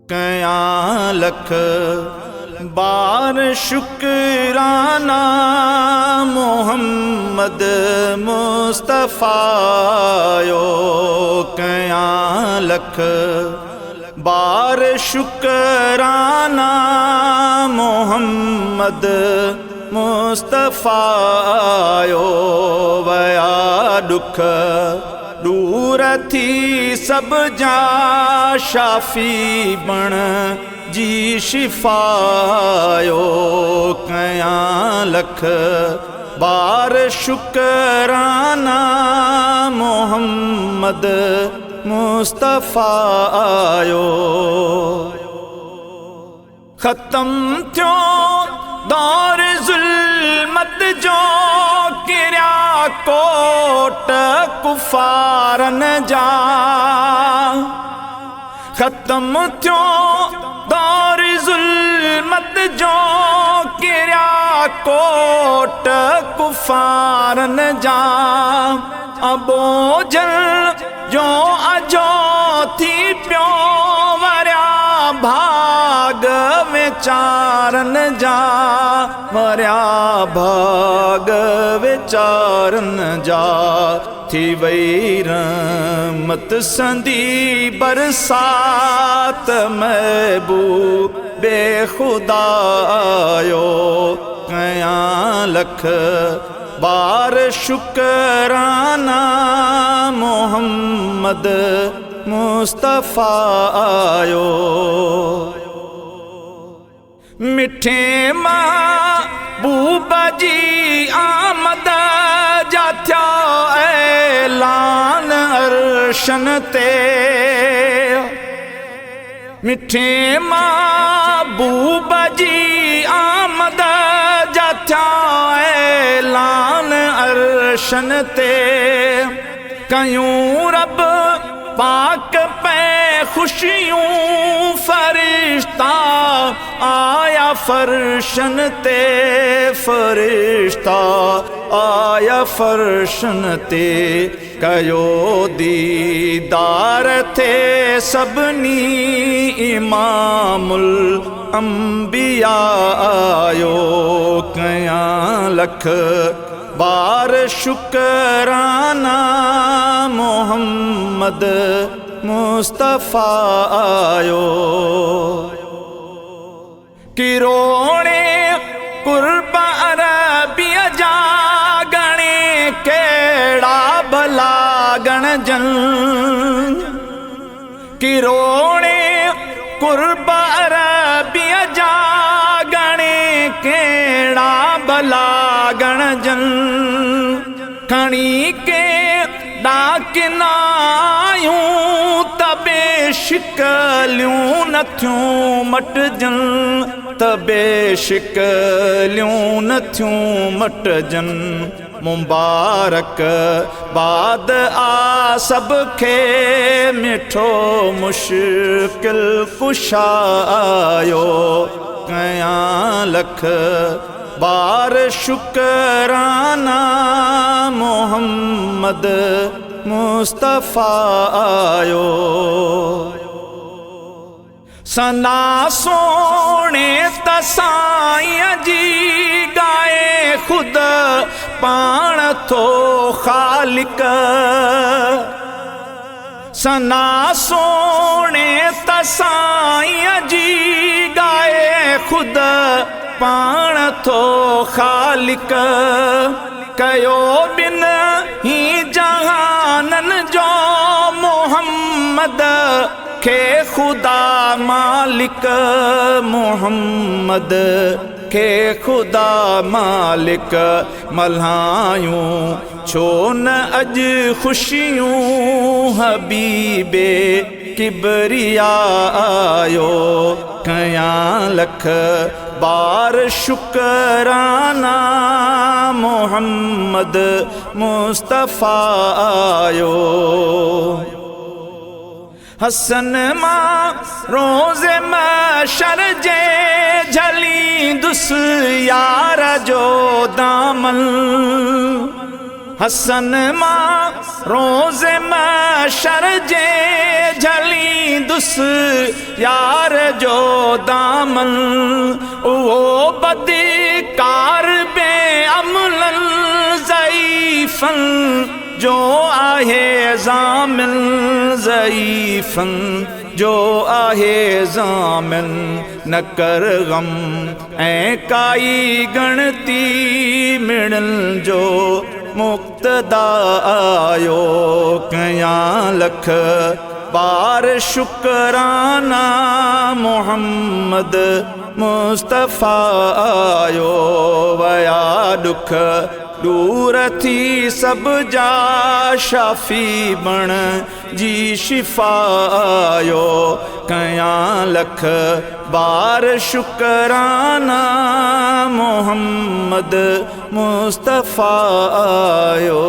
कयां लख बार शुक्राना मोहम्मद मुस्तफ़ायो। कयां लख बार शुक्राना मोहम्मद मुस्तफ़ायो। वया दुख दूर थी सब जा शाफी बण जी शिफायो। कयां लख बार शुक्राना मोहम्मद मुस्तफ़ायो। ख़त्म थियो दौर ज़ुल्मत जो किरिया कोट कुफारन जा। ख़त्म थियो दौर ज़ुल्मत जो किरिया कोट कुफारन जा। अबो जल जो अजो थी पियो वरिया भाग विचारन जा। वरिया भाग विचारन जा। थी वई रहमत संदी बरसात महबूबे खुदायो। कयां लख बार शुक्राना मोहम्मद मुस्तफ़ायो। मिठे महबूब जी आमद जा थया ऐलान अर्शन ते। मिठे महबूब जी आमद जा थया ऐलान अर्शन ते। कयूं रब पाक पे खुशियों फरिश्ता आया फर्शन ते। फरिश्ता आया फर्शन ते। कयो दीदार थे सबनी इमामुल अंबिया आयो। कयां लख बार शुक्राना मोहम्मद मुस्तफ़ायो। किरोणे कुर्ब अरबिया जा गणे केड़ा भला गण जन। किरोणे कुर्ब अरबिया जा गणे केड़ा भला गण जन। खणी के डाकिनायूं तबे शिकलियूं नथियूं मटजन। तबे शिकलियूं नथियूं मटजन। मुबारक बाद आ सब खे मिठो मुश्किल कुशायो। कयां लख बार शुक्राना मोहम्मद मुस्तफ़ायो। सना सोने तसाईं जी गाए खुद पाण थो खालिक। सना सोने तसाईं जी गाए खुद पाण थो खालिक। कयो बिन ही जहानन जो मोहम्मद खे खुदा मालिक। मोहम्मद खे खुदा मालिक। मल्हायूं छो न अज खुशियूं हबीबे किबरिया आयो। कयां लख बार शुक्राना मोहम्मद मुस्तफ़ायो। हसन मां रोज़े महशर जे झली दुस यार जो दामन। हसन मां रोज़े महशर जे झलींदुस यार जो दामन उहो बदकार बे अमलन ज़ईफ़न जो आहे ज़ामिन ज़ईफ़न जो आहे ज़ामिन न कर गम ऐं काई गणती मिणन जो मुक्तदा आयो कयां लख बार शुकराना मोहम्मद मुस्तफ़ा आयो वया दुख दूर थी सब जा शाफी बण जी शिफा आयो कयां लख बार शुकराना मोहम्मद मुस्तफ़ा आयो।